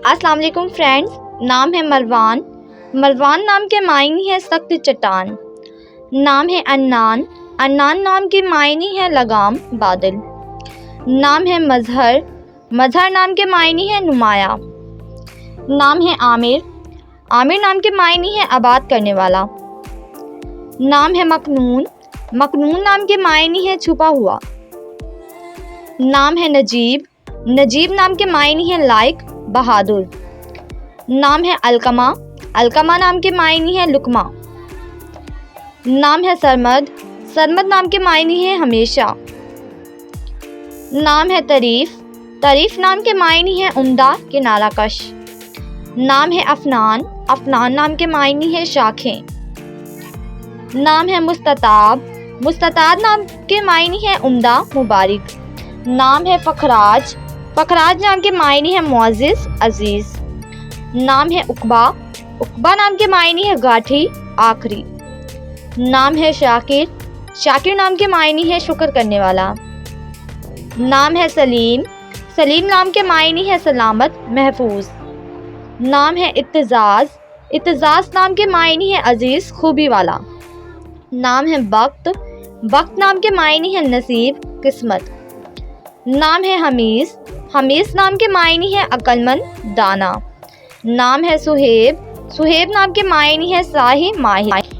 अस्सलाम वालेकुम फ्रेंड्स, नाम है मरवान। मरवान नाम के मायने है सख्त चट्टान। नाम है अन्नान। अन्नान नाम के मायने है लगाम बादल। नाम है मजहर। मजहर नाम के मायने है नुमाया। नाम है आमिर। आमिर नाम के मायने है आबाद करने वाला। नाम है मकनून। मकनून नाम के मायने है छुपा हुआ। नाम है नजीब। नजीब नाम के मायने है लायक बहादुर। नाम है अलकमा। अलकमा नाम के मायने है लुकमा। नाम है सरमद। सरमद नाम के मायने है हमेशा। नाम है तरीफ। तरीफ नाम के मायने है उम्दा किनारा कश। नाम है अफनान। अफनान नाम के मायने है शाखें। नाम है मुस्तताब। मुस्तताब नाम के मायने है उम्दा मुबारक। नाम है फखराज। फखराज नाम के मायने है मुअज़्ज़िज़ अजीज। नाम है उकबा। उकबा नाम के मायने है गाठी आखिरी। नाम है शाकिर। शाकिर नाम के मायने है शुक्र करने वाला। नाम है सलीम। सलीम नाम के मायने है सलामत महफूज। नाम है इत्तेज़ाज़। इत्तेज़ाज़ नाम के मायने है अजीज खूबी वाला। नाम है बख्त। बख्त नाम के मायने है नसीब किस्मत। नाम है हमीस। हमीस नाम के मायने है अक्लमंद दाना। नाम है सुहेब। सुहेब नाम के मायने है साही माहिर।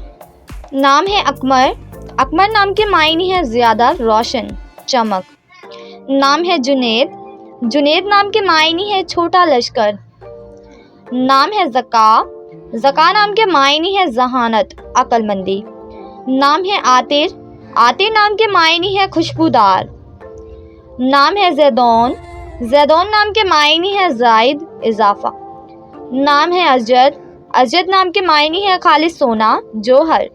नाम है अकमर। अकमर नाम के मायने है ज़्यादा रोशन चमक। नाम है जुनेद। जुनेद नाम के मायने है छोटा लश्कर। नाम है ज़का। ज़का नाम के मायने है जहानत अक्लमंदी। नाम है आतिर। आतिर नाम के मायने है खुशबूदार। नाम है ज़ैदौन। ज़ैदौन नाम के मायने है ज़ायद इजाफा। नाम है अजद। अजद नाम के मायने है खालिस सोना जोहर।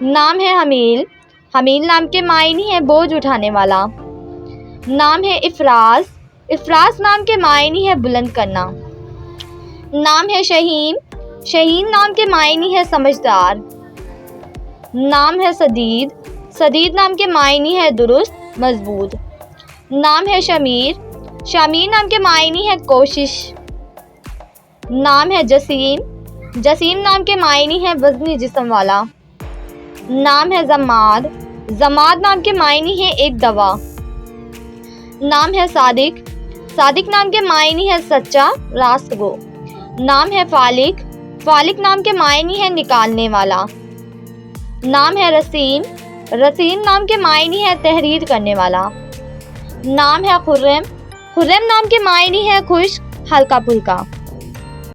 नाम है हमील। हमील नाम के मायने है बोझ उठाने वाला। नाम है इफराज। इफराज नाम के मायने है बुलंद करना। नाम है शहीन। शहीन नाम के मायने है समझदार। नाम है सदीद। सदीद नाम के मायने है दुरुस्त मजबूत। नाम है शमीर। शमीर नाम के मायने है कोशिश। नाम है जसीम। जसीम नाम के मायने है वजनी जिस्म वाला। नाम है जमाद। जमाद नाम के मायने है एक दवा। नाम है सादिक। सादिक नाम के मायने है सच्चा रास्तगो। नाम है फालिक। फालिक नाम के मायने है निकालने वाला। नाम है रसीम। रसीम नाम के मायने है तहरीर करने वाला। नाम है खुर्रम। खुर्रम नाम के मायने है खुश हल्का फुल्का।